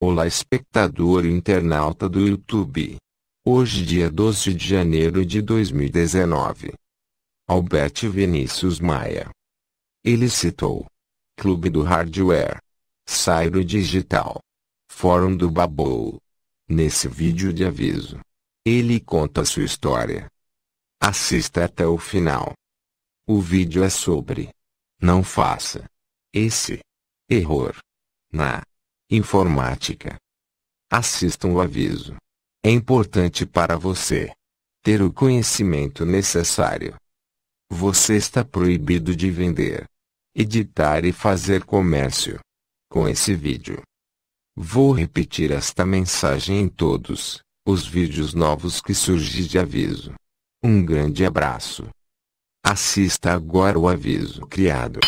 Olá, espectador e internauta do YouTube. Hoje, dia 12 de janeiro de 2019. Albert Vinícius Maia. Ele citou Clube do Hardware, Sairo Digital, Fórum do Babou. Nesse vídeo de aviso, ele conta a sua história. Assista até o final. O vídeo é sobre não faça esse erro na informática. Assistam o aviso. É importante para você ter o conhecimento necessário. Você está proibido de vender, editar e fazer comércio com esse vídeo. Vou repetir esta mensagem em todos os vídeos novos que surgir de aviso. Um grande abraço. Assista agora o aviso criado.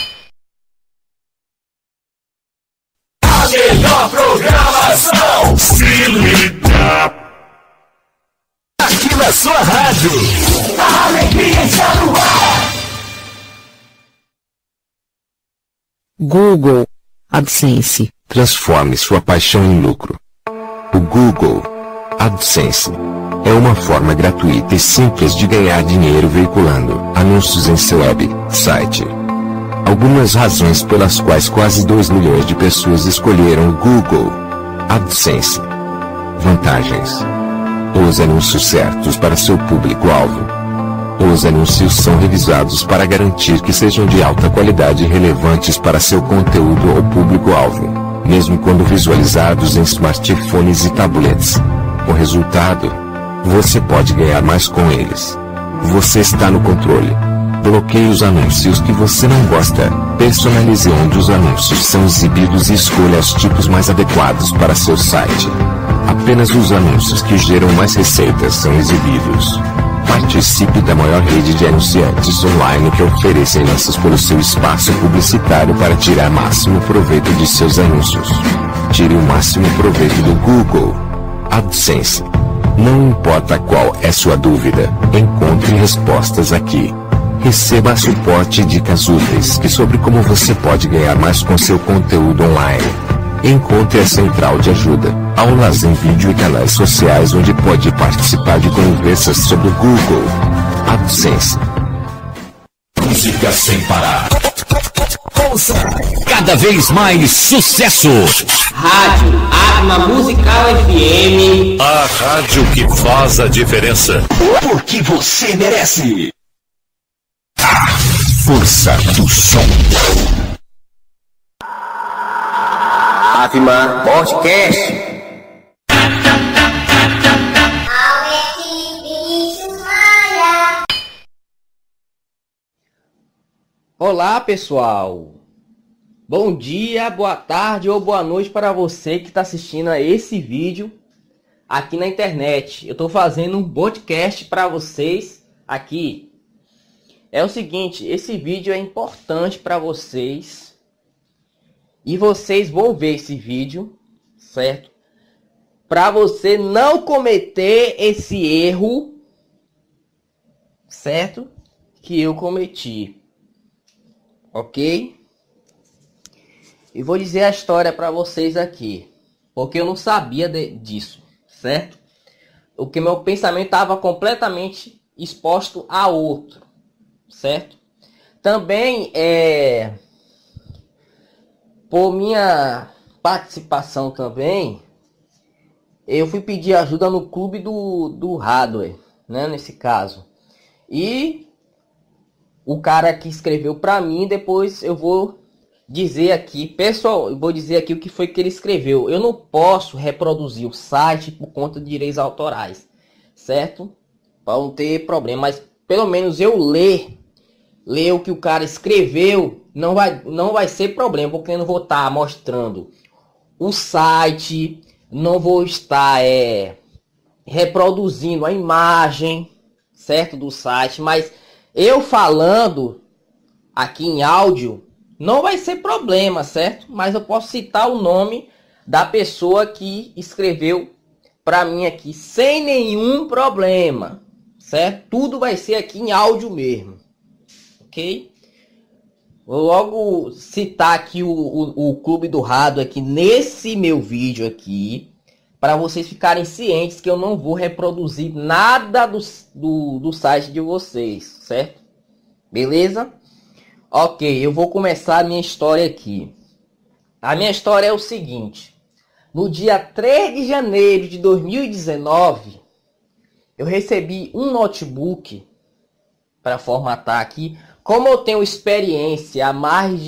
A melhor programação se liga aqui na sua rádio. A alegria está no ar. Google AdSense. Transforme sua paixão em lucro. O Google AdSense é uma forma gratuita e simples de ganhar dinheiro veiculando anúncios em seu site. Algumas razões pelas quais quase 2 milhões de pessoas escolheram o Google AdSense. Vantagens: os anúncios certos para seu público-alvo. Os anúncios são revisados para garantir que sejam de alta qualidade e relevantes para seu conteúdo ou público-alvo, mesmo quando visualizados em smartphones e tablets. O resultado: você pode ganhar mais com eles. Você está no controle. Bloqueie os anúncios que você não gosta, personalize onde os anúncios são exibidos e escolha os tipos mais adequados para seu site. Apenas os anúncios que geram mais receitas são exibidos. Participe da maior rede de anunciantes online que oferece anúncios pelo seu espaço publicitário para tirar máximo proveito de seus anúncios. Tire o máximo proveito do Google AdSense. Não importa qual é sua dúvida, encontre respostas aqui. Receba suporte e dicas úteis sobre como você pode ganhar mais com seu conteúdo online. Encontre a central de ajuda, aulas em vídeo e canais sociais onde pode participar de conversas sobre o Google AdSense. Música sem parar. Ouça cada vez mais sucesso. Rádio Arma Musical FM. A rádio que faz a diferença. Porque você merece. Força do som. Afima Podcast. Olá, pessoal. Bom dia, boa tarde ou boa noite para você que está assistindo a esse vídeo aqui na internet. Eu estou fazendo um podcast para vocês aqui. É o seguinte, esse vídeo é importante para vocês e vocês vão ver esse vídeo, certo? Para você não cometer esse erro, certo? Que eu cometi, ok? E vou dizer a história para vocês aqui, porque eu não sabia disso, certo? Porque meu pensamento estava completamente exposto a outro. Certo? Também por minha participação também, eu fui pedir ajuda no clube do hardware, né, nesse caso. E o cara que escreveu para mim, depois eu vou dizer aqui, pessoal, eu vou dizer aqui o que foi que ele escreveu. Eu não posso reproduzir o site por conta de direitos autorais, certo? Para não ter problema, mas pelo menos eu ler o que o cara escreveu, não vai ser problema, porque eu não vou estar mostrando o site, não vou estar reproduzindo a imagem, certo, do site, mas eu falando aqui em áudio, não vai ser problema, certo? Mas eu posso citar o nome da pessoa que escreveu para mim aqui, sem nenhum problema, certo? Tudo vai ser aqui em áudio mesmo, ok? Vou logo citar aqui o Clube do Rado aqui nesse meu vídeo aqui, para vocês ficarem cientes que eu não vou reproduzir nada do site de vocês, certo? Beleza? Ok, eu vou começar a minha história aqui. A minha história é o seguinte. No dia 3 de janeiro de 2019, eu recebi um notebook para formatar aqui. Como eu tenho experiência há mais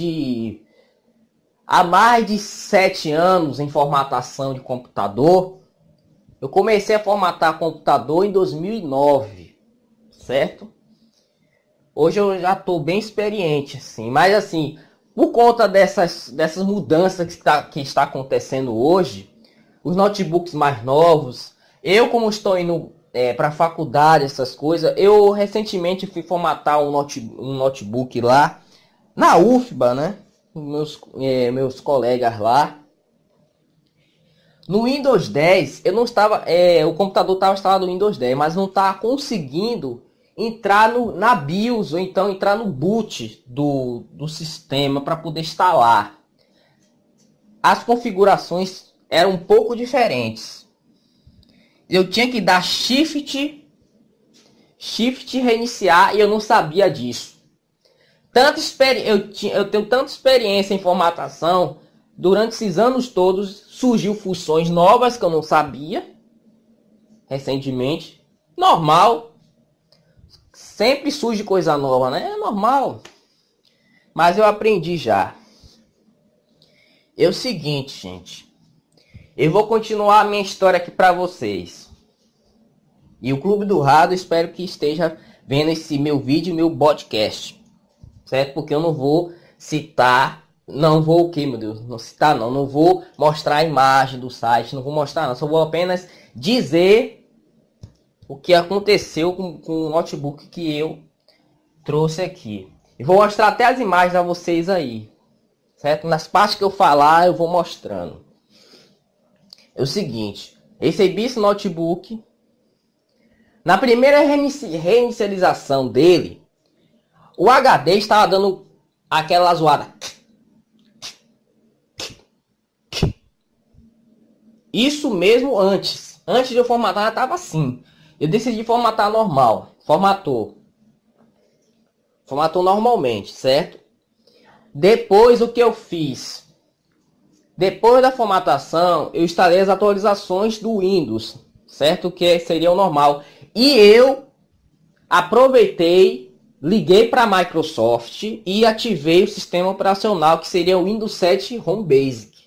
de 7 anos em formatação de computador, eu comecei a formatar computador em 2009, certo? Hoje eu já estou bem experiente, assim, mas assim, por conta dessas mudanças que está acontecendo hoje, os notebooks mais novos, eu como estou indo para a faculdade, essas coisas, eu recentemente fui formatar um notebook lá na UFBA, né? Meus colegas lá. No Windows 10, eu não estava, o computador estava instalado no Windows 10, mas não estava conseguindo entrar na BIOS ou então entrar no boot do sistema para poder instalar. As configurações eram um pouco diferentes. Eu tinha que dar Shift reiniciar e eu não sabia disso. Eu tenho tanta experiência em formatação, durante esses anos todos surgiu funções novas que eu não sabia. Recentemente, normal. Sempre surge coisa nova, né? É normal. Mas eu aprendi já. É o seguinte, gente. Eu vou continuar a minha história aqui para vocês. E o Clube do Rado, espero que esteja vendo esse meu vídeo, meu podcast. Certo? Porque eu não vou citar... Não vou o que, meu Deus? Não citar não. Não vou mostrar a imagem do site. Não vou mostrar não. Só vou apenas dizer o que aconteceu com o notebook que eu trouxe aqui. E vou mostrar até as imagens a vocês aí. Certo? Nas partes que eu falar, eu vou mostrando. É o seguinte. Recebi esse notebook. Na primeira reinicialização dele, o HD estava dando aquela zoada. Isso mesmo antes. Antes de eu formatar, já estava assim. Eu decidi formatar normal. Formatou normalmente, certo? Depois, o que eu fiz? Depois da formatação, eu instalei as atualizações do Windows, certo? Que seria o normal. E eu aproveitei, liguei para a Microsoft e ativei o sistema operacional, que seria o Windows 7 Home Basic.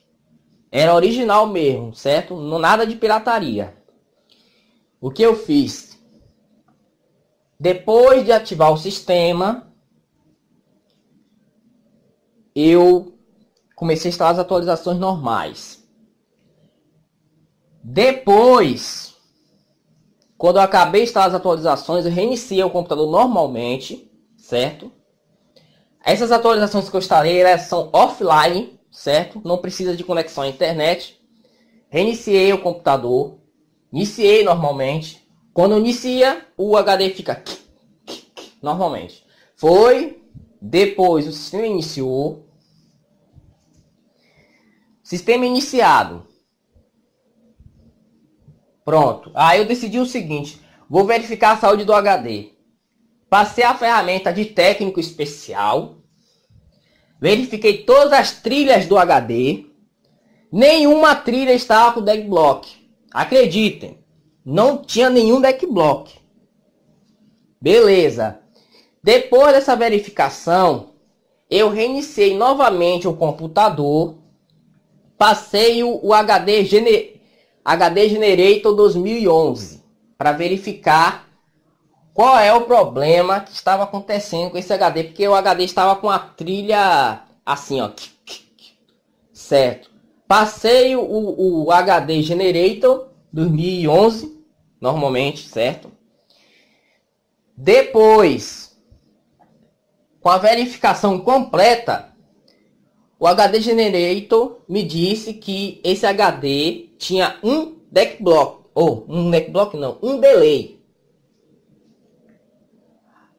Era original mesmo, certo? Não, nada de pirataria. O que eu fiz? Depois de ativar o sistema, eu comecei a instalar as atualizações normais. Depois, quando eu acabei de instalar as atualizações, eu reiniciei o computador normalmente, certo? Essas atualizações que eu instalei, elas são offline, certo? Não precisa de conexão à internet. Reiniciei o computador. Iniciei normalmente. Quando inicia, o HD fica normalmente. Foi. Depois o sistema iniciou. Sistema iniciado. Pronto. Aí eu decidi o seguinte. Vou verificar a saúde do HD. Passei a ferramenta de técnico especial. Verifiquei todas as trilhas do HD. Nenhuma trilha estava com deck block. Acreditem, não tinha nenhum deck block. Beleza. Depois dessa verificação, eu reiniciei novamente o computador. Passei o HD Generator 2011 para verificar qual é o problema que estava acontecendo com esse HD, porque o HD estava com a trilha assim, ó. Certo. Passei o HD Generator 2011, normalmente, certo? Depois, com a verificação completa, o HD Generator me disse que esse HD tinha um deck block, ou um deck block não, um delay.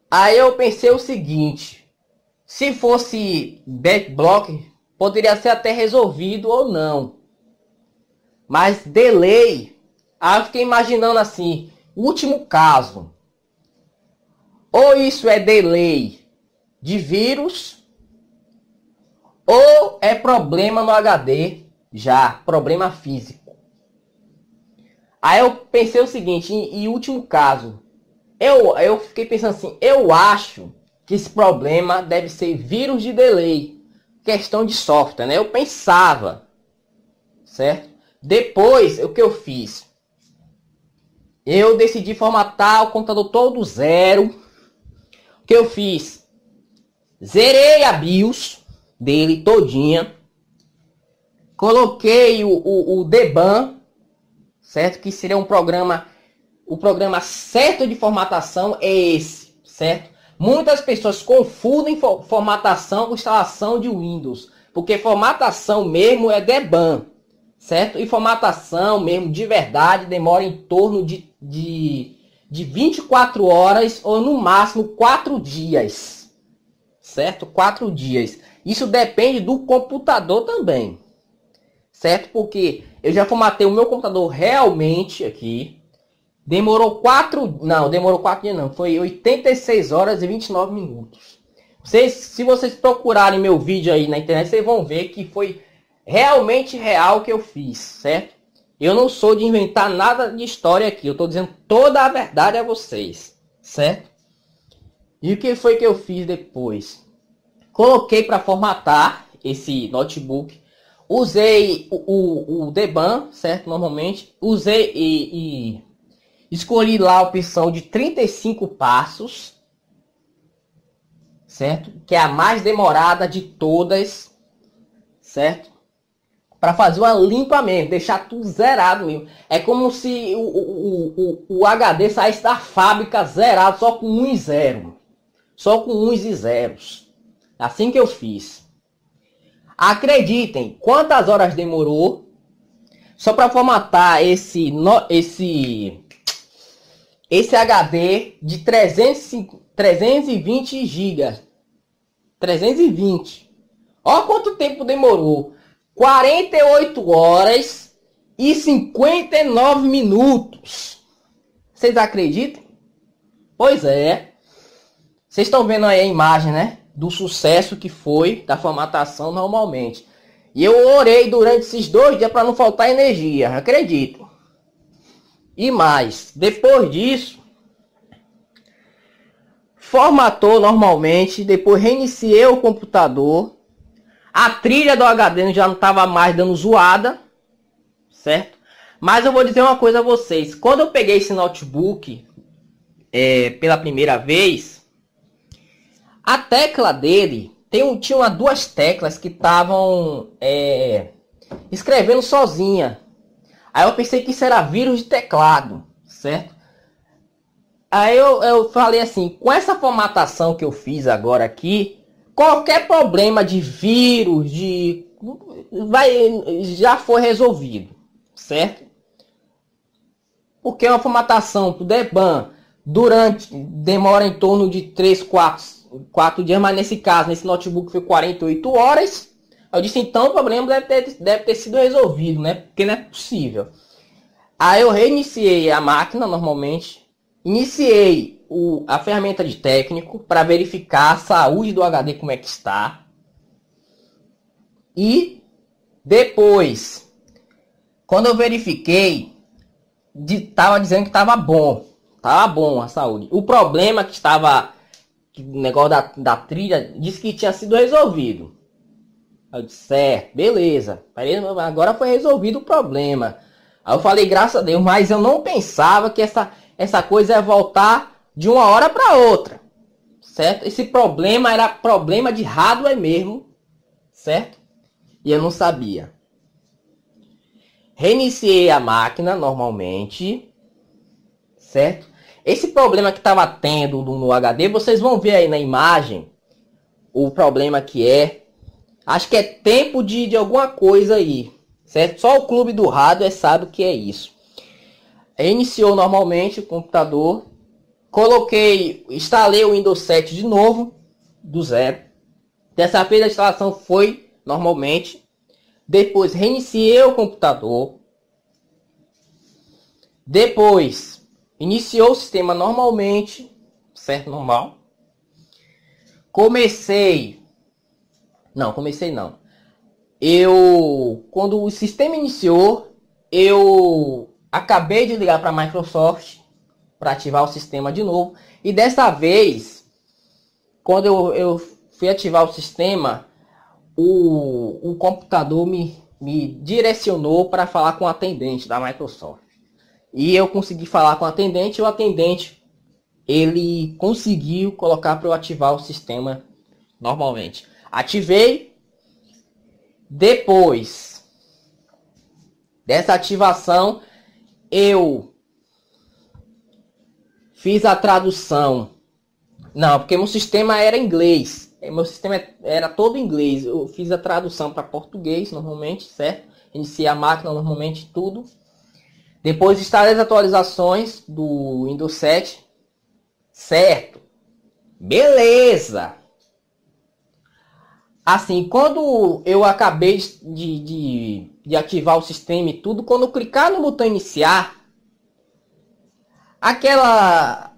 Aí eu pensei o seguinte, se fosse deck block, poderia ser até resolvido ou não. Mas delay, aí eu fiquei imaginando assim, último caso. Ou isso é delay de vírus, ou é problema no HD, já, problema físico. Aí eu pensei o seguinte, em último caso, eu fiquei pensando assim, eu acho que esse problema deve ser vírus de delay, questão de software, né? Eu pensava, certo? Depois, o que eu fiz? Eu decidi formatar o computador todo zero. O que eu fiz? Zerei a BIOS dele todinha. Coloquei o Debian, certo? Que seria um programa... O programa certo de formatação é esse, certo? Muitas pessoas confundem formatação com instalação de Windows. Porque formatação mesmo é Debian, certo? E formatação mesmo de verdade demora em torno de 24 horas ou no máximo 4 dias. Certo? 4 dias. Isso depende do computador também. Certo? Porque eu já formatei o meu computador realmente aqui. Demorou 4 dias não. Foi 86 horas e 29 minutos. Se vocês procurarem meu vídeo aí na internet, vocês vão ver que foi realmente real que eu fiz, certo? Eu não sou de inventar nada de história aqui. Eu estou dizendo toda a verdade a vocês, certo? E o que foi que eu fiz depois? Coloquei para formatar esse notebook. Usei o Debian, certo? Normalmente. Usei e escolhi lá a opção de 35 passos, certo? Que é a mais demorada de todas, certo? Para fazer uma limpa mesmo, deixar tudo zerado mesmo. É como se o HD saísse da fábrica zerado, só com 1 e 0. Só com 1 e 0. Assim que eu fiz. Acreditem, quantas horas demorou só para formatar esse HD de 320 GB. 320. Olha quanto tempo demorou. 48 horas e 59 minutos. Vocês acreditam? Pois é. Vocês estão vendo aí a imagem, né? Do sucesso que foi da formatação normalmente. E eu orei durante esses 2 dias para não faltar energia. Acredito. E mais. Depois disso, formatou normalmente. Depois reiniciei o computador. A trilha do HD já não estava mais dando zoada, certo? Mas eu vou dizer uma coisa a vocês. Quando eu peguei esse notebook pela primeira vez, a tecla dele tinha 2 teclas que estavam escrevendo sozinha. Aí eu pensei que isso era vírus de teclado, certo? Aí eu falei assim, com essa formatação que eu fiz agora aqui, qualquer problema de vírus, já foi resolvido, certo? Porque uma formatação do Debian demora em torno de 3, 4 dias, mas nesse caso, nesse notebook foi 48 horas. Eu disse, então o problema deve ter sido resolvido, né? Porque não é possível. Aí eu reiniciei a máquina normalmente, iniciei a ferramenta de técnico para verificar a saúde do HD, como é que está. E depois, quando eu verifiquei, estava dizendo que estava bom. Estava bom a saúde. O problema que estava, o negócio da trilha, disse que tinha sido resolvido. Eu disse, certo, beleza. Agora foi resolvido o problema. Aí eu falei, graças a Deus, mas eu não pensava que essa coisa ia voltar de uma hora para outra, certo? Esse problema era problema de hardware mesmo, certo? E eu não sabia. Reiniciei a máquina normalmente, certo? Esse problema que estava tendo no HD, vocês vão ver aí na imagem o problema que é. Acho que é tempo de alguma coisa aí, certo? Só o clube do hardware sabe o que é isso. Iniciou normalmente o computador. Instalei o Windows 7 de novo, do zero. Dessa vez a instalação foi normalmente. Depois reiniciei o computador. Depois iniciou o sistema normalmente, certo? Normal. Quando o sistema iniciou, eu acabei de ligar para a Microsoft para ativar o sistema de novo. E dessa vez, quando eu fui ativar o sistema, o computador me direcionou para falar com o atendente da Microsoft. E eu consegui falar com o atendente, e o atendente ele conseguiu colocar para eu ativar o sistema normalmente. Ativei. Depois dessa ativação, eu fiz a tradução. Não, porque meu sistema era inglês. Meu sistema era todo inglês. Eu fiz a tradução para português normalmente, certo? Iniciei a máquina normalmente, tudo. Depois instalei as atualizações do Windows 7. Certo. Beleza. Assim, quando eu acabei de ativar o sistema e tudo, quando eu clicar no botão iniciar, aquela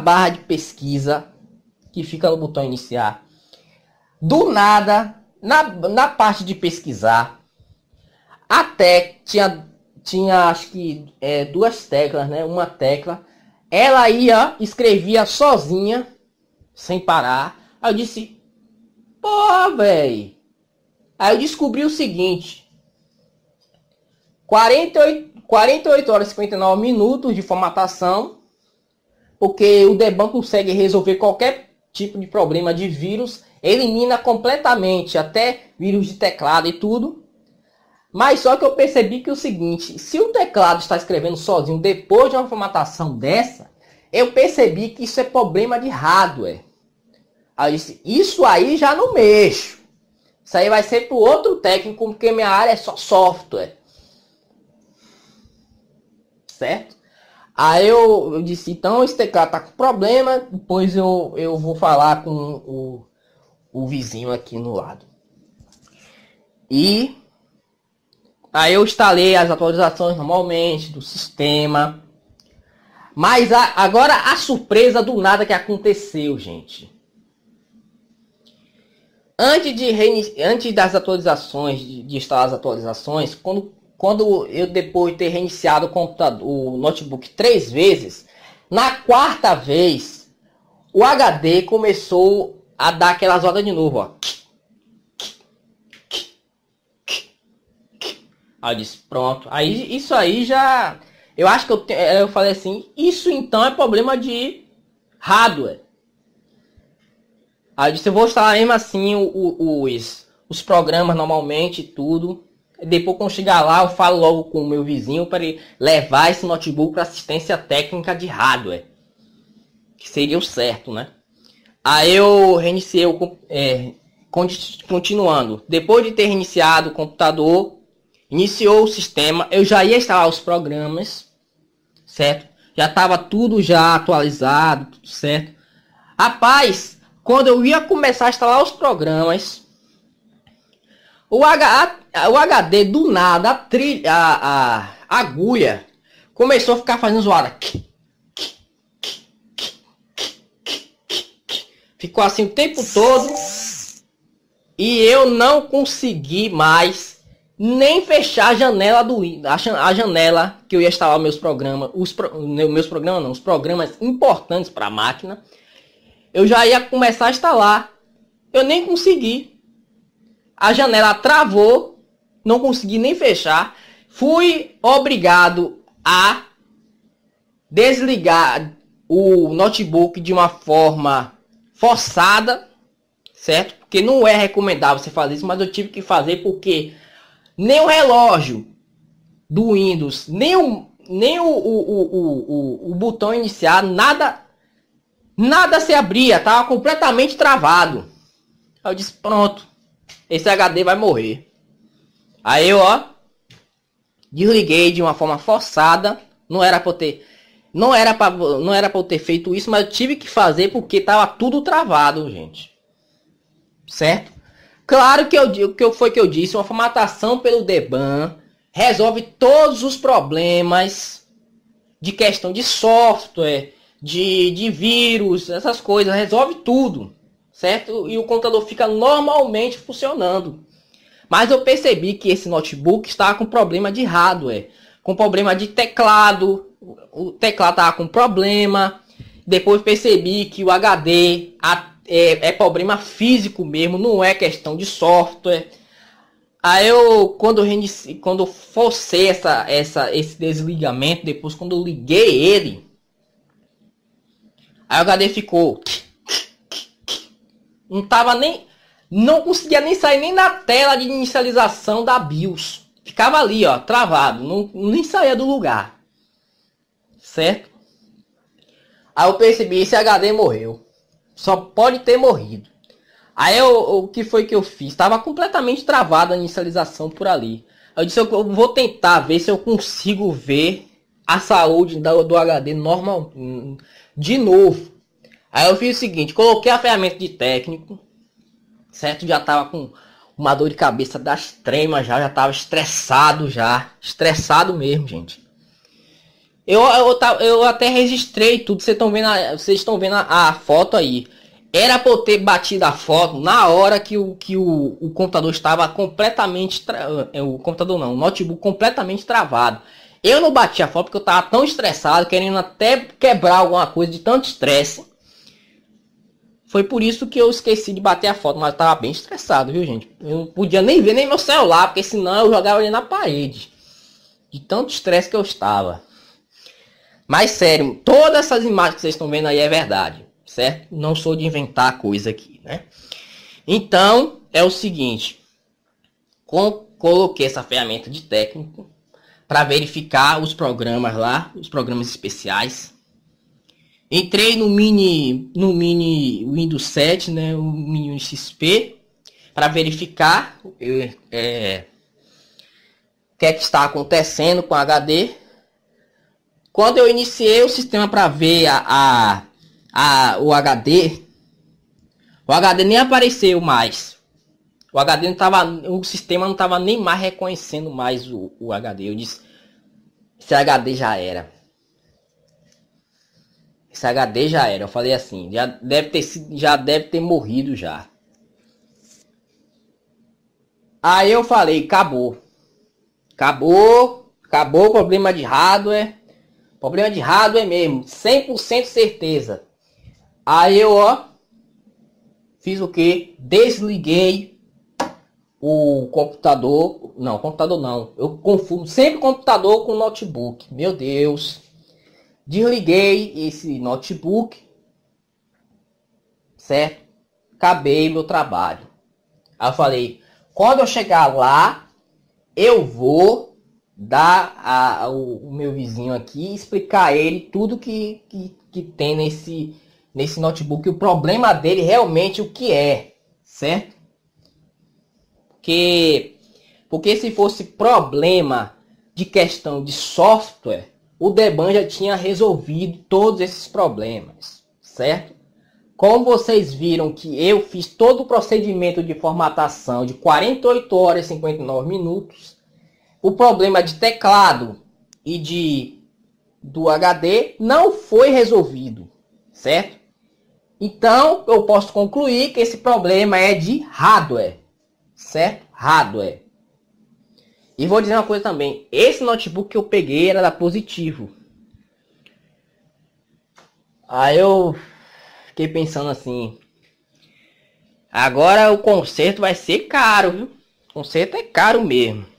barra de pesquisa que fica no botão iniciar, do nada, na parte de pesquisar, até tinha acho que duas teclas, né? Uma tecla, ela escrevia sozinha, sem parar. Aí eu disse, pô, velho. Aí eu descobri o seguinte: 48 horas e 59 minutos de formatação, porque o debug consegue resolver qualquer tipo de problema de vírus, elimina completamente, até vírus de teclado e tudo. Mas só que eu percebi que é o seguinte: se o teclado está escrevendo sozinho depois de uma formatação dessa, eu percebi que isso é problema de hardware. Aí eu disse, isso aí já não mexo. Isso aí vai ser para o outro técnico, porque minha área é só software. Certo? Aí eu disse, então esse teclado tá com problema, depois eu vou falar com o vizinho aqui no lado. E aí eu instalei as atualizações normalmente do sistema. Mas agora a surpresa do nada que aconteceu, gente. Antes das atualizações, de instalar as atualizações, quando eu depois de ter reiniciado o computador, o notebook 3 vezes, na quarta vez, o HD começou a dar aquelas rodas de novo, ó. Aí eu disse, pronto. Aí isso aí já, eu acho que eu falei assim, isso então é problema de hardware. Aí eu disse, eu vou instalar mesmo assim os programas normalmente, tudo. Depois quando chegar lá, eu falo logo com o meu vizinho para ele levar esse notebook para assistência técnica de hardware. Que seria o certo, né? Aí eu reiniciei, continuando. Depois de ter reiniciado o computador, iniciou o sistema, eu já ia instalar os programas, certo? Já estava tudo já atualizado, tudo certo. Rapaz, quando eu ia começar a instalar os programas, o HD do nada, a agulha começou a ficar fazendo zoada. Ficou assim o tempo todo. E eu não consegui mais nem fechar a janela do Windows, a janela que eu ia instalar meus programas, os programas importantes para a máquina. Eu já ia começar a instalar. Eu nem consegui. A janela travou. Não consegui nem fechar. Fui obrigado a desligar o notebook de uma forma forçada. Certo? Porque não é recomendável você fazer isso. Mas eu tive que fazer porque nem o relógio do Windows, nem o botão iniciar, nada se abria, estava completamente travado. Aí eu disse, pronto, esse HD vai morrer. Aí eu, ó, desliguei de uma forma forçada. Não era pra eu ter feito isso, mas eu tive que fazer porque tava tudo travado, gente. Certo? Claro que eu disse, uma formatação pelo Debian resolve todos os problemas de questão de software, de vírus, essas coisas, resolve tudo, certo? E o computador fica normalmente funcionando. Mas eu percebi que esse notebook estava com problema de hardware, com problema de teclado, o teclado estava com problema. Depois percebi que o HD é problema físico mesmo, não é questão de software. Aí eu, quando eu forcei esse desligamento, depois quando eu liguei ele, aí o HD ficou... Não conseguia nem sair nem na tela de inicialização da BIOS. Ficava ali, ó, travado, nem saía do lugar. Certo? Aí eu percebi, esse HD morreu. Só pode ter morrido. Aí o que foi que eu fiz? Estava completamente travada a inicialização por ali. Eu disse, eu vou tentar ver se eu consigo ver a saúde do HD normal de novo. Aí eu fiz o seguinte, coloquei a ferramenta de técnico, certo? Já estava com uma dor de cabeça das extremas, já estava estressado mesmo, gente. Eu até registrei tudo, vocês estão vendo a foto aí. Era para eu ter batido a foto na hora que o computador estava completamente... o notebook completamente travado. Eu não bati a foto porque eu estava tão estressado, querendo até quebrar alguma coisa de tanto estresse. Foi por isso que eu esqueci de bater a foto, mas eu estava bem estressado, viu, gente? Eu não podia nem ver nem meu celular, porque senão eu jogava ele na parede. De tanto estresse que eu estava. Mas sério, todas essas imagens que vocês estão vendo aí é verdade. Certo? Não sou de inventar coisa aqui, né? Então, é o seguinte. Coloquei essa ferramenta de técnico para verificar os programas lá, os programas especiais. Entrei no mini Windows 7, né? O mini XP, para verificar o que é que está acontecendo com o HD. Quando eu iniciei o sistema para ver o HD nem apareceu mais. O sistema não estava nem mais reconhecendo mais o HD. Eu disse, esse HD já era. Esse HD já era. Eu falei assim, já deve ter morrido já. Aí eu falei, acabou o problema de hardware. Problema de hardware mesmo, 100% certeza. Aí eu, ó, fiz o que? Desliguei o computador. Não, computador não. Eu confundo sempre computador com notebook. Meu Deus. Desliguei esse notebook. Certo? Acabei meu trabalho. Aí eu falei, quando eu chegar lá, eu vou dar o meu vizinho aqui, explicar a ele tudo que tem nesse notebook, o problema dele realmente o que é, certo? Porque se fosse problema de questão de software, o Debian já tinha resolvido todos esses problemas, certo? Como vocês viram que eu fiz todo o procedimento de formatação de 48 horas e 59 minutos, o problema de teclado e do HD não foi resolvido, certo? Então, eu posso concluir que esse problema é de hardware, certo? Hardware. E vou dizer uma coisa também, esse notebook que eu peguei era da Positivo. Aí eu fiquei pensando assim, agora o conserto vai ser caro, viu? O conserto é caro mesmo.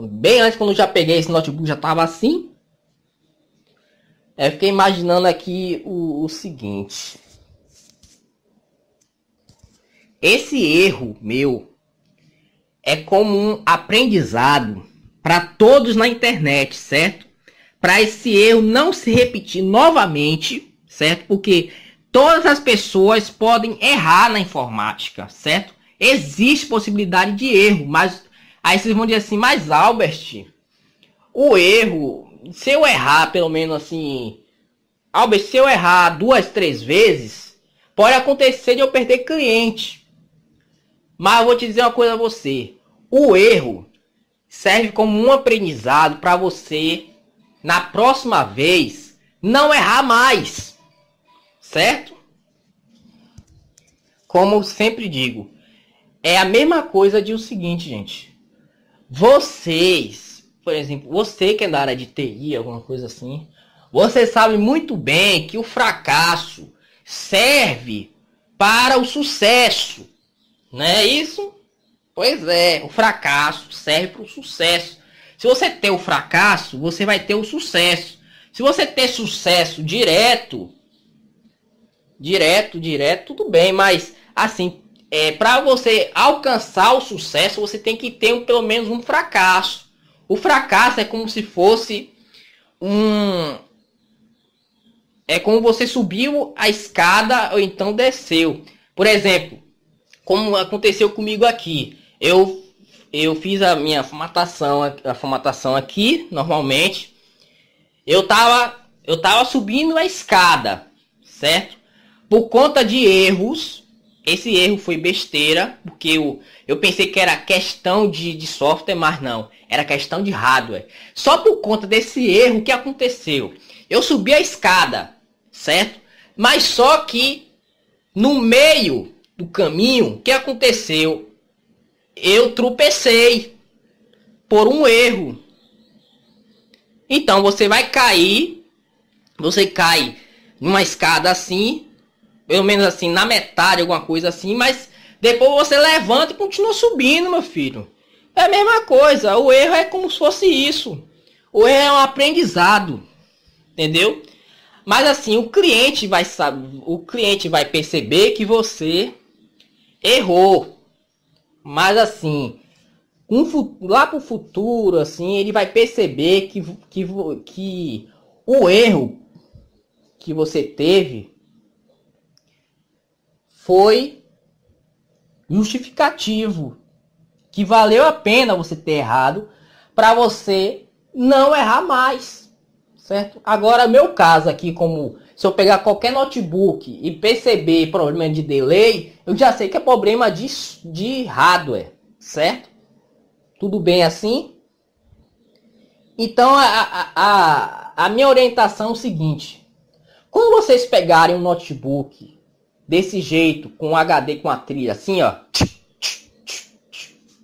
Bem antes, quando eu já peguei esse notebook, já estava assim. Eu fiquei imaginando aqui o seguinte. Esse erro meu é como um aprendizado para todos na internet, certo? Para esse erro não se repetir novamente, certo? Porque todas as pessoas podem errar na informática, certo? existe possibilidade de erro, mas aí vocês vão dizer assim, mas Albert, o erro, se eu errar pelo menos assim, Albert, se eu errar 2, 3 vezes, pode acontecer de eu perder cliente. Mas eu vou te dizer uma coisa a você, o erro serve como um aprendizado para você, na próxima vez, não errar mais, certo? Como eu sempre digo, é a mesma coisa de o seguinte, gente. Vocês, por exemplo, você que é da área de TI, alguma coisa assim, você sabe muito bem que o fracasso serve para o sucesso. Não é isso? Pois é, o fracasso serve para o sucesso. Se você ter o fracasso, você vai ter o sucesso. Se você ter sucesso direto, tudo bem, mas assim, para você alcançar o sucesso, você tem que ter pelo menos um fracasso. O fracasso é como se fosse é como você subiu a escada ou então desceu. Por exemplo, como aconteceu comigo aqui. Eu fiz a minha formatação aqui, normalmente. Eu tava subindo a escada, certo? Por conta de erros, esse erro foi besteira, porque eu pensei que era questão de software, mas não, era questão de hardware. Só por conta desse erro que aconteceu. Eu subi a escada, certo? Mas só que no meio do caminho, o que aconteceu? Eu tropecei por um erro. Então você vai cair, você cai numa escada assim, pelo menos assim, na metade, alguma coisa assim, mas depois você levanta e continua subindo, meu filho. É a mesma coisa, o erro é como se fosse isso. O erro é um aprendizado, entendeu? Mas assim, o cliente vai perceber que você errou. Mas assim, lá pro futuro, assim, ele vai perceber que o erro que você teve foi justificativo, que valeu a pena você ter errado para você não errar mais, certo? Agora, meu caso aqui, como se eu pegar qualquer notebook e perceber problema de delay, eu já sei que é problema de hardware, certo? Tudo bem assim? Então, a minha orientação é o seguinte. Quando vocês pegarem um notebook desse jeito, com HD com a trilha, assim, ó.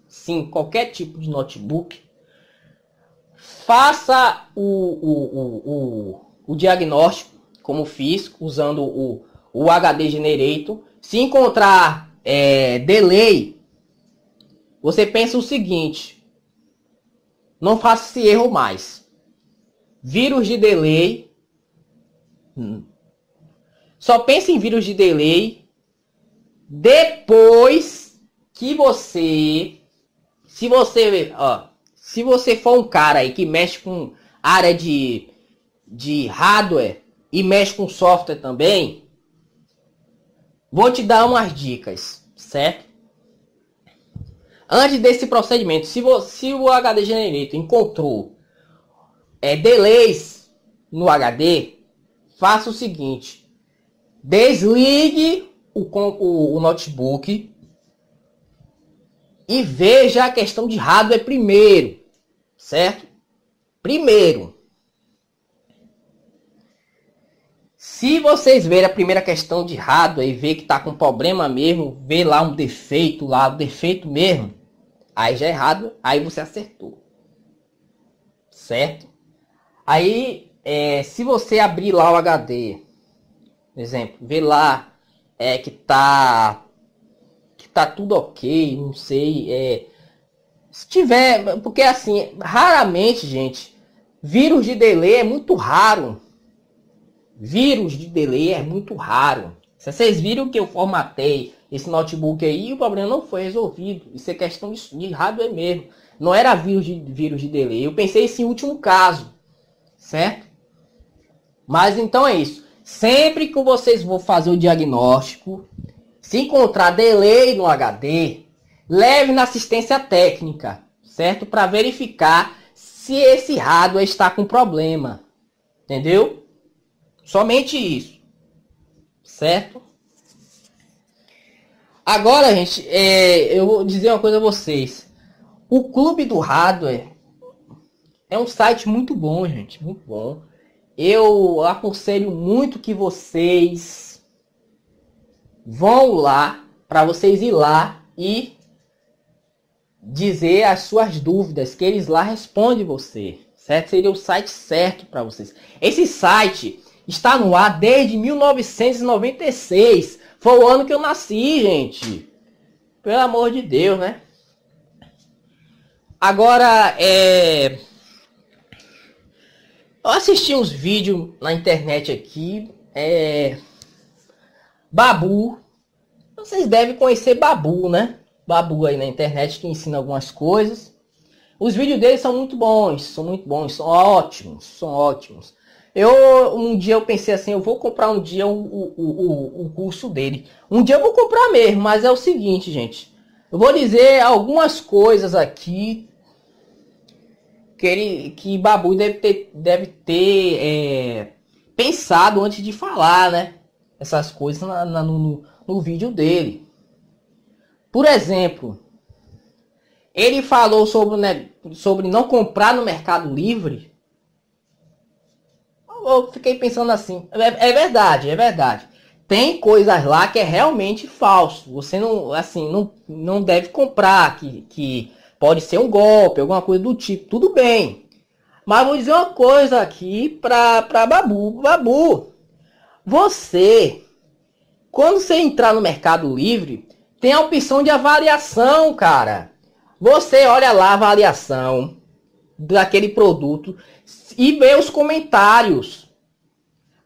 Sim, qualquer tipo de notebook. Faça o diagnóstico, como fiz, usando o HD Generator. Se encontrar delay, você pensa o seguinte. Não faça esse erro mais. Vírus de delay. Só pense em vírus de delay depois que você... Se você for um cara aí que mexe com área de hardware e mexe com software também, vou te dar umas dicas, certo? Antes desse procedimento, se o HD Generator encontrou delays no HD, faça o seguinte. Desligue o notebook e veja a questão de hardware primeiro, certo? Primeiro. Se vocês verem a primeira questão de hardware e ver que está com problema mesmo, ver lá um defeito mesmo, aí já é hardware, aí você acertou, certo? Aí, se você abrir lá o HD, por exemplo, ver lá que tá tudo ok, não sei, se tiver, porque assim, raramente, gente, vírus de delay é muito raro. Vírus de delay é muito raro. Se vocês viram que eu formatei esse notebook aí, o problema não foi resolvido. Isso é questão de hardware mesmo. Não era vírus de delay. Eu pensei esse último caso, certo? Mas então é isso. Sempre que vocês vão fazer o diagnóstico, se encontrar delay no HD, leve na assistência técnica, certo? Para verificar se esse hardware está com problema, entendeu? Somente isso, certo? Agora, gente, eu vou dizer uma coisa a vocês. O Clube do Hardware é um site muito bom, gente, muito bom. Eu aconselho muito que vocês vão lá, para vocês ir lá e dizer as suas dúvidas, que eles lá respondem você, certo? Seria o site certo para vocês. Esse site está no ar desde 1996. Foi o ano que eu nasci, gente. Pelo amor de Deus, né? Agora, eu assisti uns vídeos na internet aqui. Babu. Vocês devem conhecer Babu, né? Babu aí na internet que ensina algumas coisas. Os vídeos dele são muito bons, são ótimos. Um dia eu pensei assim, eu vou comprar um dia o curso dele. Um dia eu vou comprar mesmo, mas é o seguinte, gente. Eu vou dizer algumas coisas aqui que Babu deve ter pensado antes de falar, né? Essas coisas no vídeo dele. Por exemplo, ele falou sobre não comprar no Mercado Livre. Eu fiquei pensando assim, é verdade. Tem coisas lá que é realmente falso. Você não deve comprar, que pode ser um golpe, alguma coisa do tipo. Tudo bem. Mas vou dizer uma coisa aqui para Babu. Babu, quando você entrar no Mercado Livre, tem a opção de avaliação, cara. Você olha lá a avaliação daquele produto e vê os comentários.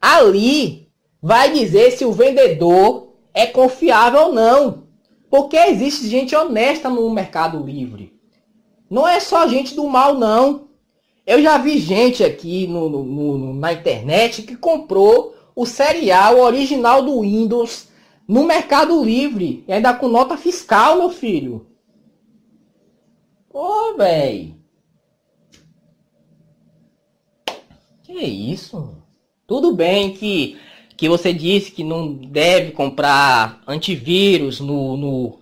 Ali vai dizer se o vendedor é confiável ou não. Porque existe gente honesta no Mercado Livre. Não é só gente do mal, não. Eu já vi gente aqui na internet que comprou o serial original do Windows no Mercado Livre. E ainda com nota fiscal, meu filho. Pô, véi. Que isso? Tudo bem que você disse que não deve comprar antivírus no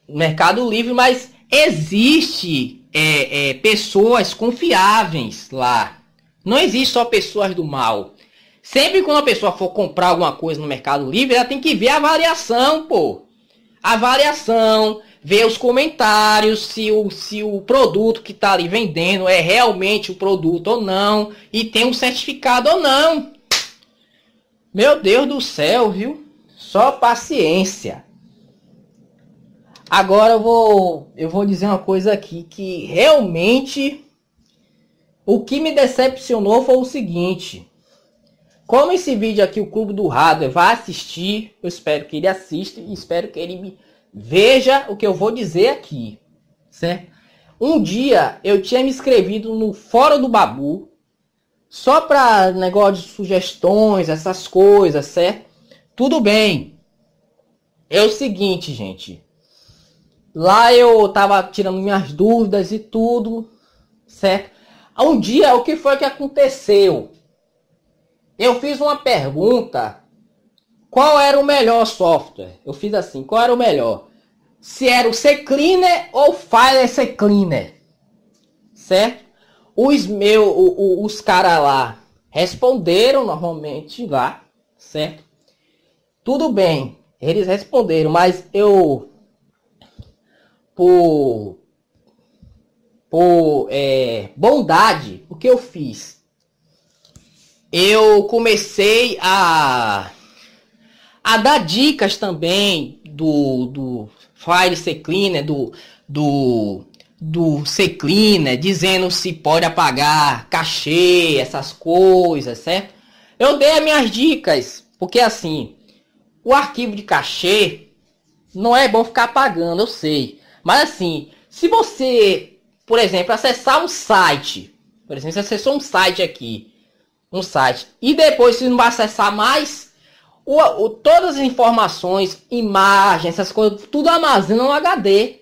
Mercado Livre, mas existe pessoas confiáveis lá. Não existe só pessoas do mal. Sempre quando a pessoa for comprar alguma coisa no Mercado Livre, ela tem que ver a avaliação, pô. Avaliação, ver os comentários, se o produto que está ali vendendo é realmente o produto ou não, e tem um certificado ou não. Meu Deus do céu, viu? Só paciência. Agora eu vou dizer uma coisa aqui, que realmente o que me decepcionou foi o seguinte. Como esse vídeo aqui, o Clube do Hardware vai assistir, eu espero que ele assista e espero que ele veja o que eu vou dizer aqui, certo? Um dia eu tinha me inscrevido no Fórum do Babu, só para negócio de sugestões, essas coisas, certo? Tudo bem. É o seguinte, gente. Lá eu tava tirando minhas dúvidas e tudo, certo? Um dia, o que foi que aconteceu? Eu fiz uma pergunta. Qual era o melhor software? Eu fiz assim, qual era o melhor? Se era o CCleaner ou o File CCleaner, certo? Os caras lá responderam normalmente lá, certo? Tudo bem, eles responderam, mas eu, por bondade, o que eu fiz? Eu comecei a dar dicas também do File CCleaner, do CCleaner, dizendo se pode apagar cachê, essas coisas, certo? Eu dei as minhas dicas, porque assim, o arquivo de cachê não é bom ficar apagando, eu sei. Mas assim, se você, por exemplo, acessar um site, por exemplo, você acessou um site aqui, e depois você não vai acessar mais, Todas as informações, imagens, essas coisas, tudo armazena no HD.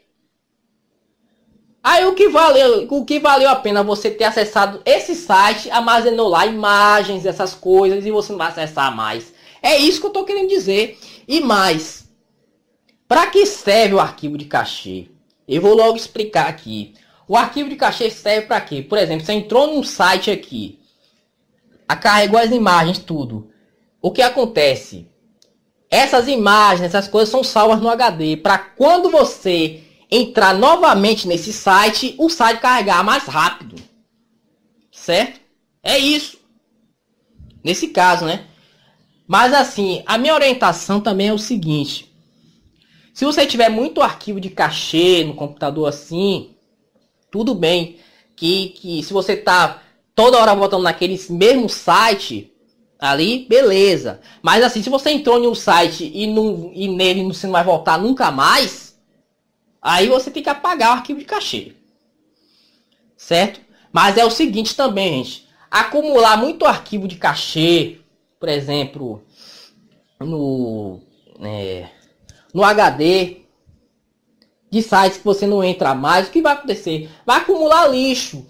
Aí o que valeu a pena você ter acessado esse site, armazenou lá imagens, essas coisas, e você não vai acessar mais. É isso que eu tô querendo dizer. E mais, para que serve o arquivo de cachê? Eu vou logo explicar aqui. O arquivo de cachê serve para quê? Por exemplo, você entrou num site aqui, carregou as imagens, tudo. O que acontece? Essas imagens, essas coisas são salvas no HD. Para quando você entrar novamente nesse site, o site carregar mais rápido. Certo? É isso. Nesse caso, né? Mas assim, a minha orientação também é o seguinte. Se você tiver muito arquivo de cachê no computador assim, tudo bem. Que se você tá toda hora voltando naquele mesmo site ali, beleza. Mas assim, se você entrou em um site e nele você não vai voltar nunca mais, aí você tem que apagar o arquivo de cachê. Certo? Mas é o seguinte também, gente. Acumular muito arquivo de cachê, por exemplo, no HD de sites que você não entra mais, o que vai acontecer? Vai acumular lixo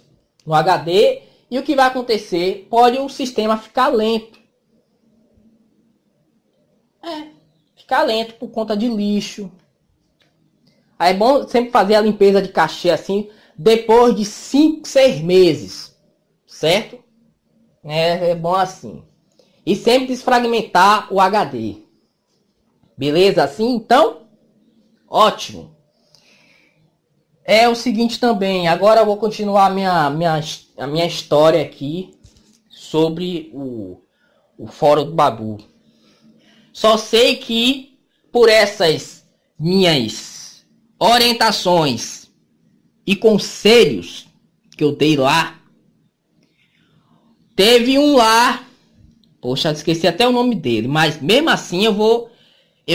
no HD e o que vai acontecer? Pode o sistema ficar lento. Ficar lento por conta de lixo. Aí é bom sempre fazer a limpeza de cachê assim, depois de 5, 6 meses. Certo? É bom assim. E sempre desfragmentar o HD. Beleza assim? Então, ótimo. É o seguinte também. Agora eu vou continuar a minha história aqui sobre o Fórum do Babu. Só sei que por essas minhas orientações e conselhos que eu dei lá, teve um lá, poxa, esqueci até o nome dele, mas mesmo assim eu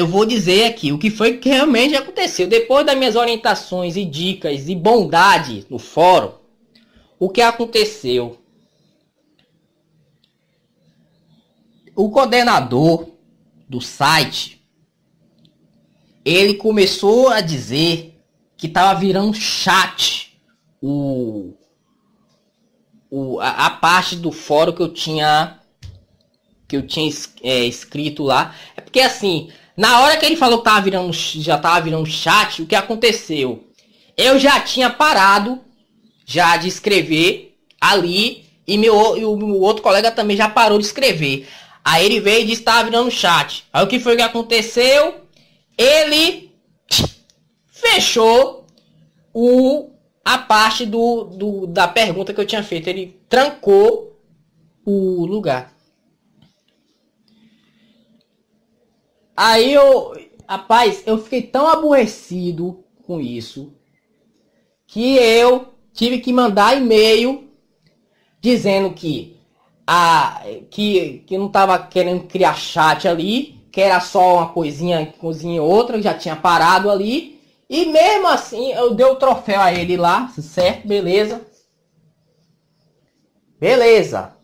vou dizer aqui o que foi que realmente aconteceu. Depois das minhas orientações e dicas e bondade no fórum, o que aconteceu? O coordenador do site, ele começou a dizer que estava virando chat a parte do fórum que eu tinha escrito lá. É porque assim, na hora que ele falou que já tava virando chat, o que aconteceu? Eu já tinha parado já de escrever ali e o outro colega também já parou de escrever. Aí ele veio e disse que estava virando chat. Aí o que foi que aconteceu? Ele fechou a parte da pergunta que eu tinha feito. Ele trancou o lugar. Aí rapaz, eu fiquei tão aborrecido com isso que eu tive que mandar e-mail dizendo que não tava querendo criar chat ali, que era só uma coisinha outra, já tinha parado ali. E mesmo assim, eu dei o troféu a ele lá, certo? Beleza. Beleza.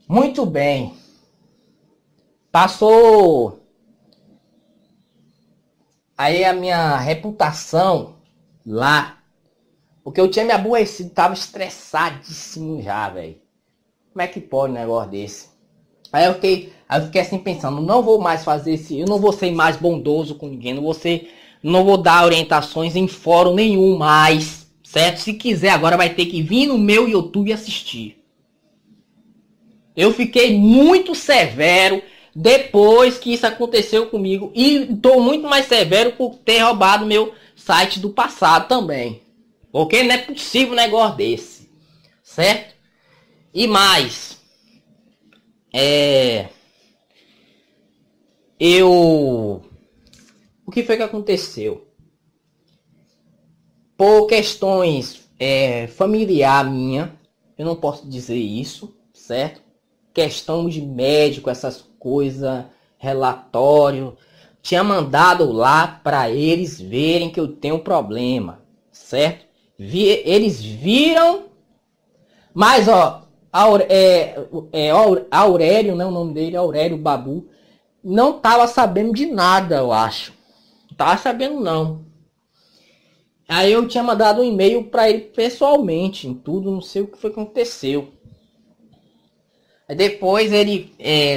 Muito bem. Passou aí a minha reputação lá. Porque eu tinha me aborrecido, tava estressadíssimo já, velho. Como é que pode um negócio desse? Aí eu fiquei assim pensando, não vou mais fazer eu não vou ser mais bondoso com ninguém, não vou dar orientações em fórum nenhum mais, certo? Se quiser agora vai ter que vir no meu YouTube assistir. Eu fiquei muito severo depois que isso aconteceu comigo e tô muito mais severo por ter roubado meu site do passado também. Porque não é possível um negócio desse. Certo? E mais. O que foi que aconteceu? Por questões familiar minha, eu não posso dizer isso, certo? Questão de médico, essas coisas, relatório. Tinha mandado lá para eles verem que eu tenho problema, certo? Eles viram, mas Aurélio, né, o nome dele, Aurélio Babu, não tava sabendo de nada, eu acho. Não tava sabendo, não. Aí eu tinha mandado um e-mail para ele pessoalmente, em tudo, não sei o que foi que aconteceu. Aí depois ele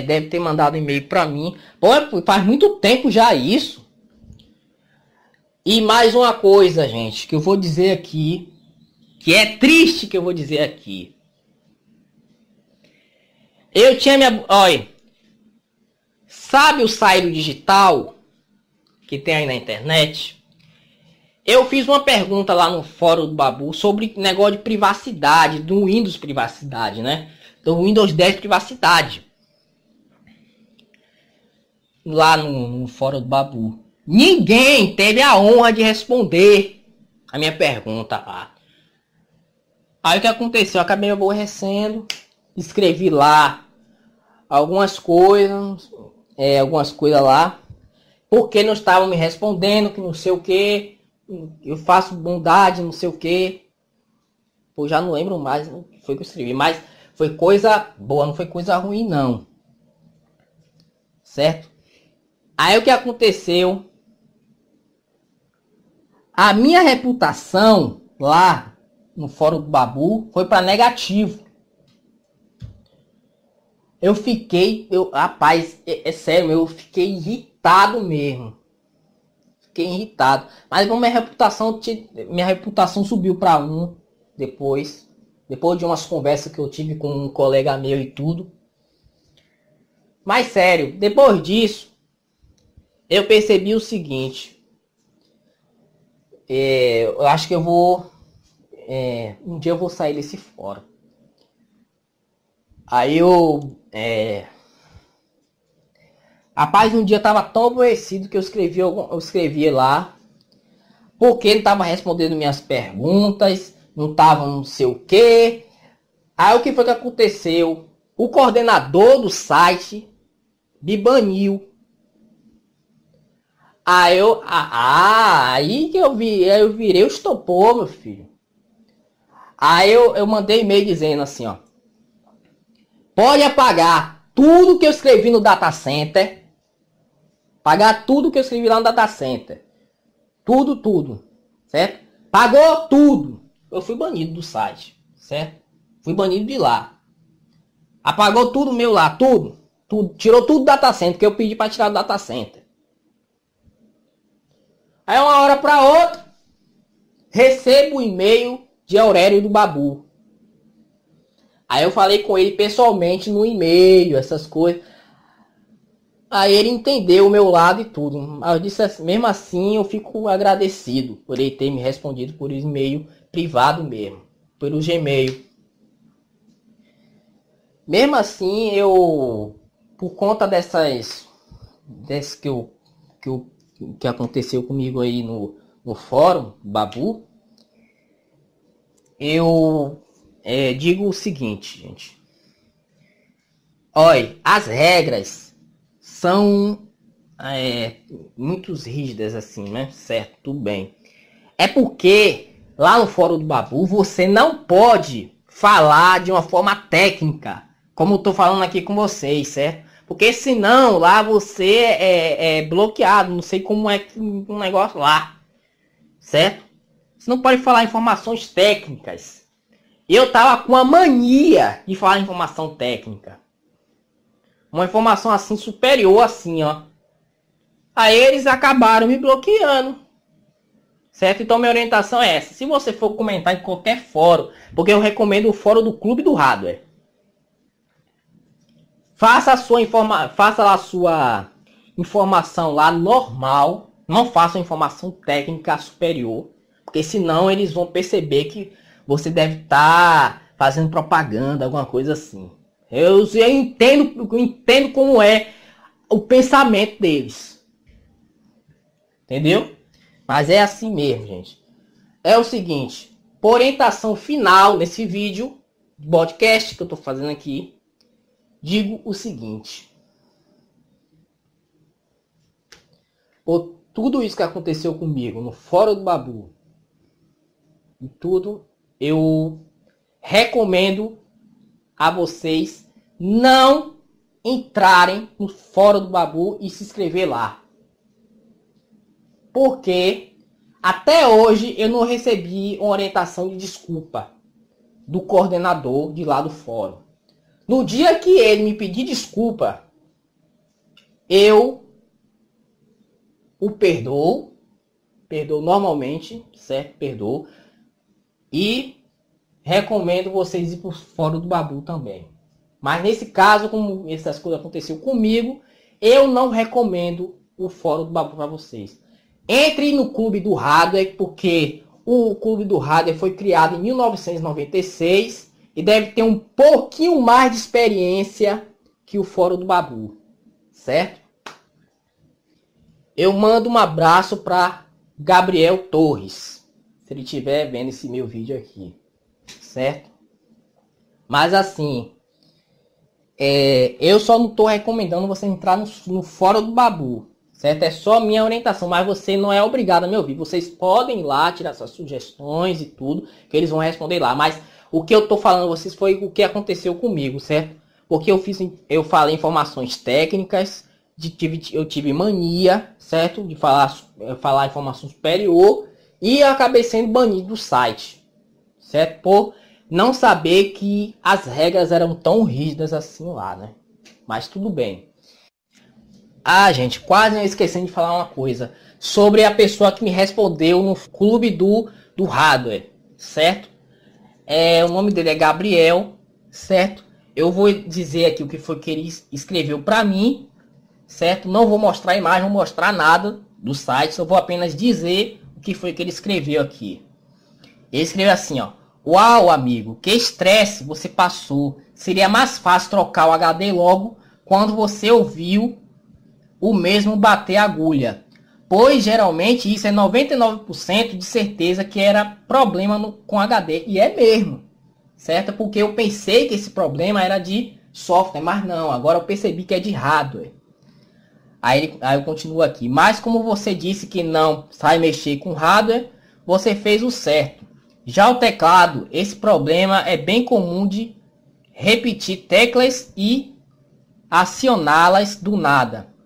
deve ter mandado um e-mail para mim. Pô, faz muito tempo já isso. E mais uma coisa, gente, que eu vou dizer aqui, que é triste que eu vou dizer aqui. Eu tinha minha... Olha, sabe o Sairo Digital que tem aí na internet? Eu fiz uma pergunta lá no fórum do Babu sobre negócio de privacidade, do Windows privacidade, né? Do Windows 10 privacidade. Lá no fórum do Babu. Ninguém teve a honra de responder a minha pergunta lá. Aí o que aconteceu? Eu acabei aborrecendo, escrevi lá algumas coisas lá, porque não estavam me respondendo, que não sei o que, eu faço bondade, não sei o que. Pô, já não lembro mais o que foi que eu escrevi, mas foi coisa boa, não foi coisa ruim não. Certo? Aí o que aconteceu? A minha reputação lá no fórum do Babu foi para negativo. Rapaz, é sério, eu fiquei irritado mesmo. Fiquei irritado. Mas minha reputação subiu para 1 depois de umas conversas que eu tive com um colega meu e tudo. Mas sério, depois disso, eu percebi o seguinte. Eu acho que eu vou... um dia eu vou sair desse fórum. Aí eu... Rapaz, um dia eu tava tão aborrecido que eu escrevi lá. Porque não tava respondendo minhas perguntas. Não tava não sei o que. Aí o que foi que aconteceu? O coordenador do site me baniu. Aí que eu virei o estopor, meu filho. Aí eu mandei e-mail dizendo assim, ó. Pode apagar tudo que eu escrevi no data center. Pagar tudo que eu escrevi lá no data center. Tudo. Certo? Pagou tudo. Eu fui banido do site. Certo? Fui banido de lá. Apagou tudo meu lá. Tudo. Tirou tudo do data center que eu pedi para tirar do data center. Aí uma hora para outra, recebo o e-mail de Aurélio do Babu. Aí eu falei com ele pessoalmente no e-mail, essas coisas. Aí ele entendeu o meu lado e tudo. Aí eu disse assim, mesmo assim eu fico agradecido por ele ter me respondido por e-mail privado mesmo, pelo Gmail. Mesmo assim eu, por conta dessas que aconteceu comigo aí no fórum Babu, eu digo o seguinte, gente. Olha, as regras são muito rígidas assim, né? Certo, tudo bem. É porque lá no fórum do Babu você não pode falar de uma forma técnica, como eu tô falando aqui com vocês, certo? Porque senão lá você é bloqueado, não sei como é um negócio lá, certo? Você não pode falar informações técnicas. Eu tava com a mania de falar informação técnica. Uma informação assim superior assim, ó. Aí eles acabaram me bloqueando. Certo? Então minha orientação é essa. Se você for comentar em qualquer fórum, porque eu recomendo o fórum do Clube do Hardware. Faça lá a sua informação lá normal. Não faça informação técnica superior. Porque senão eles vão perceber que você deve estar fazendo propaganda, alguma coisa assim. Eu entendo como é o pensamento deles. Entendeu? Mas é assim mesmo, gente. É o seguinte. Por orientação final nesse vídeo, podcast que eu estou fazendo aqui. Digo o seguinte. Por tudo isso que aconteceu comigo no fórum do Babu. E tudo, eu recomendo a vocês não entrarem no Fórum do Babu e se inscrever lá. Porque até hoje eu não recebi uma orientação de desculpa do coordenador de lá do fórum. No dia que ele me pedir desculpa, eu o perdoo normalmente, certo? Perdoo. E recomendo vocês ir para o Fórum do Babu também. Mas nesse caso, como essas coisas aconteceram comigo, eu não recomendo o Fórum do Babu para vocês. Entre no Clube do Hardware, porque o Clube do Hardware foi criado em 1996 e deve ter um pouquinho mais de experiência que o Fórum do Babu, certo? Eu mando um abraço para Gabriel Torres, se ele estiver vendo esse meu vídeo aqui, certo? Mas assim, eu só não estou recomendando você entrar no Fórum do Babu, certo? É só minha orientação, mas você não é obrigado a me ouvir. Vocês podem ir lá tirar suas sugestões e tudo, que eles vão responder lá. Mas o que eu estou falando a vocês foi o que aconteceu comigo, certo? Porque eu falei informações técnicas, eu tive mania, certo? De falar informação superior e eu acabei sendo banido do site, certo? Por não saber que as regras eram tão rígidas assim lá, né? Mas tudo bem. Ah, gente, quase esquecendo de falar uma coisa sobre a pessoa que me respondeu no clube do hardware, certo? O nome dele é Gabriel, certo? Eu vou dizer aqui o que foi que ele escreveu para mim, certo? Não vou mostrar a imagem, não vou mostrar nada do site, só vou apenas dizer o que foi que ele escreveu aqui. Ele escreveu assim, ó: uau, amigo, que estresse você passou. Seria mais fácil trocar o HD logo quando você ouviu o mesmo bater a agulha, pois geralmente isso é 99% de certeza que era problema com HD, e é mesmo, certo? Porque eu pensei que esse problema era de software, mas não, agora eu percebi que é de hardware. Aí eu continuo aqui: mas como você disse que não sabe mexer com hardware, você fez o certo. Já o teclado, esse problema é bem comum de repetir teclas e acioná-las do nada.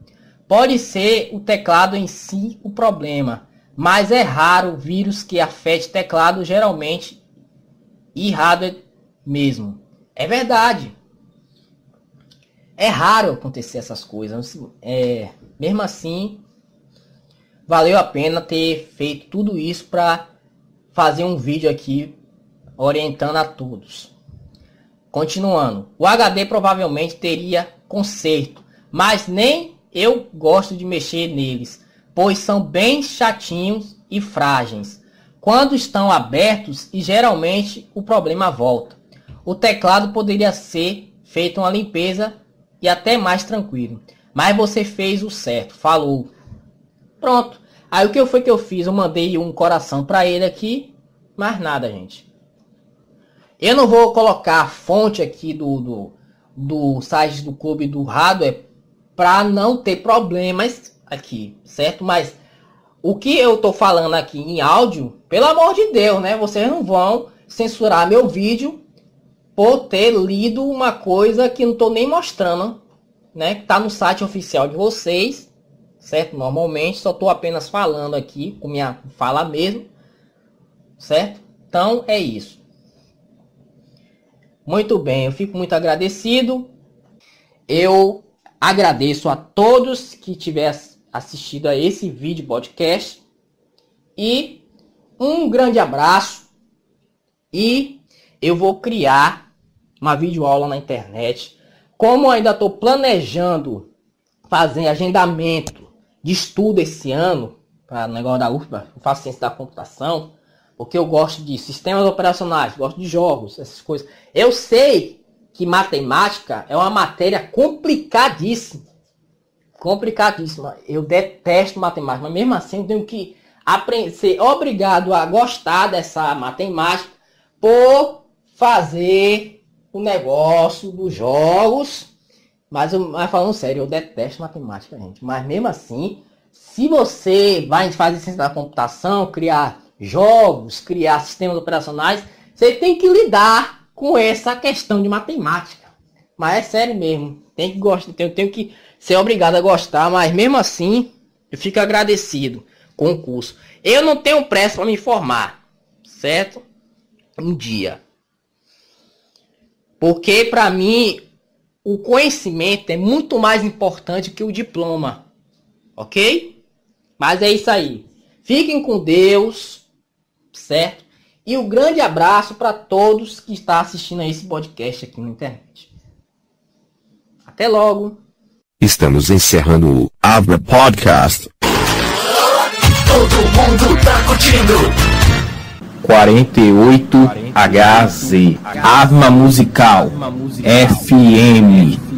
Pode ser o teclado em si o problema, mas é raro vírus que afete teclado geralmente e hardware mesmo. É verdade. É raro acontecer essas coisas. Mesmo assim, valeu a pena ter feito tudo isso para fazer um vídeo aqui orientando a todos. Continuando. O HD provavelmente teria conserto, mas nem eu gosto de mexer neles, pois são bem chatinhos e frágeis quando estão abertos e geralmente o problema volta. O teclado poderia ser feito uma limpeza e até mais tranquilo, mas você fez o certo, falou. Pronto. Aí o que foi que eu fiz? Eu mandei um coração para ele aqui, mais nada, gente. Eu não vou colocar a fonte aqui do site do Clube do Hardware para não ter problemas aqui, certo? Mas o que eu tô falando aqui em áudio, pelo amor de Deus, né? Vocês não vão censurar meu vídeo por ter lido uma coisa que não tô nem mostrando, né? Que tá no site oficial de vocês, certo? Normalmente só tô apenas falando aqui com minha fala mesmo, certo? Então é isso. Muito bem, eu fico muito agradecido. Eu agradeço a todos que tiverem assistido a esse vídeo podcast. E um grande abraço. E eu vou criar uma videoaula na internet. Como eu ainda estou planejando fazer agendamento de estudo esse ano, para o negócio da UFBA, eu faço ciência da computação, porque eu gosto de sistemas operacionais, gosto de jogos, essas coisas. Eu sei que matemática é uma matéria complicadíssima. Complicadíssima. Eu detesto matemática, mas mesmo assim eu tenho que ser obrigado a gostar dessa matemática por fazer o negócio dos jogos. Mas falando sério, eu detesto matemática, gente. Mas mesmo assim, se você vai fazer ciência da computação, criar jogos, criar sistemas operacionais, você tem que lidar com essa questão de matemática. Mas é sério mesmo. Tem que gostar, tenho que ser obrigado a gostar, mas mesmo assim, eu fico agradecido com o curso. Eu não tenho pressa para me formar, certo? Um dia. Porque para mim, o conhecimento é muito mais importante que o diploma. Ok? Mas é isso aí. Fiquem com Deus, certo? E um grande abraço para todos que estão assistindo a esse podcast aqui na internet. Até logo. Estamos encerrando o Avra Podcast. Todo mundo tá curtindo. 48HZ Arma Musical FM.